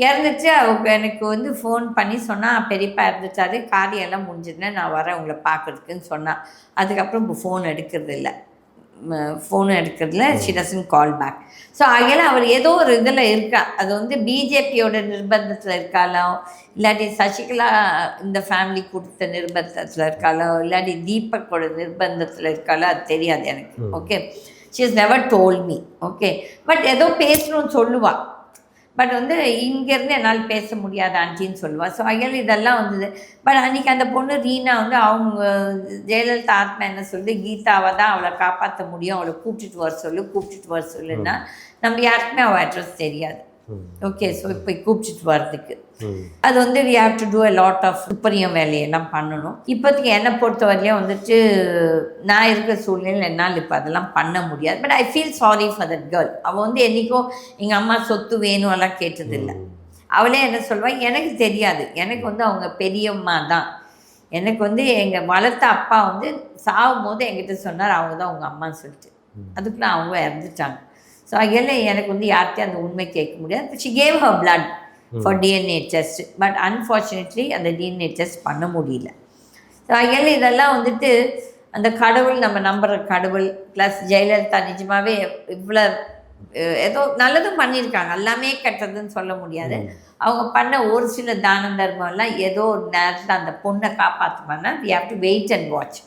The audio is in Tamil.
இறந்துச்சு. அவங்க எனக்கு வந்து ஃபோன் பண்ணி சொன்னா, பெரியப்பா இறந்துட்டாரு. காரியெல்லாம் முடிஞ்சதுன்னா நான் வரேன் உங்கள பார்க்கறதுக்குன்னு சொன்னா. அதுக்கப்புறம் இப்போ ஃபோன் எடுக்கிறதில்ல. ஃபோனும் எடுக்கிறதில்ல. She doesn't call back. So ஆகையால அவர் ஏதோ ஒரு இதில் இருக்கா. அது வந்து பிஜேபியோட நிர்பந்தத்தில் இருக்காளோ, இல்லாட்டி சசிகலா இந்த ஃபேமிலி கொடுத்த நிர்பந்தத்தில் இருக்காளோ, இல்லாட்டி தீபக்கோட நிர்பந்தத்தில் இருக்காளோ அது தெரியாது எனக்கு. Okay, she has never told me. Okay, but ஏதோ பேசணும்னு சொல்லுவாள். பட் வந்து இங்கேருந்து என்னால் பேச முடியாது ஆண்டின்னு சொல்லுவாள். ஸோ அகையால் இதெல்லாம் வந்தது. பட் அன்றைக்கி அந்த பொண்ணு ரீனா வந்து அவங்க ஜெயலலிதா ஆத்மா என்ன சொல்லி, கீதாவை தான் அவளை காப்பாற்ற முடியும், அவளை கூப்பிட்டுட்டு வர சொல்லுன்னா நம்ம யாருக்குமே அவள் அட்ரஸ் தெரியாது. ஓகே, ஸோ இப்போ கூப்பிட்டுட்டு வர்றதுக்கு அது வந்து we have to do a lot of துப்பறியும் வேலையெல்லாம் பண்ணணும். இப்போதைக்கு என்னை பொறுத்த வரையும் வந்துட்டு நான் இருக்கிற சூழ்நிலையில் என்னால் இப்போ அதெல்லாம் பண்ண முடியாது. But I feel sorry for that girl. அவள் வந்து என்றைக்கும் எங்கள் அம்மா சொத்து வேணும் எல்லாம் கேட்டதில்லை. அவளே என்ன சொல்வாள், எனக்கு தெரியாது, எனக்கு வந்து அவங்க பெரியம்மா தான். எனக்கு வந்து எங்கள் வளர்த்த அப்பா வந்து சாகும் போது என்கிட்ட சொன்னார் அவங்க தான் உங்கள் அம்மான்னு சொல்லிட்டு. அதுக்குள்ளே அவங்க இறந்துட்டாங்க. ஸோ அதில் எனக்கு வந்து யார்கிட்டையும் அந்த உண்மை கேட்க முடியாது. She cave her blood for DNA test. But unfortunately அந்த டிஎன்ஏ டெஸ்ட் பண்ண முடியல. ஸோ அதில் இதெல்லாம் வந்துட்டு அந்த கடவுள், நம்ம நம்புகிற கடவுள் ப்ளஸ் ஜெயலலிதா நிஜமாகவே இவ்வளோ ஏதோ நல்லதும் பண்ணியிருக்காங்க. எல்லாமே கெட்டதுன்னு சொல்ல முடியாது. அவங்க பண்ண ஒரு சில தான தர்மம்லாம் ஏதோ ஒரு நேரத்தில் அந்த பொண்ணை காப்பாற்றுவாங்கன்னா we have to wait and watch.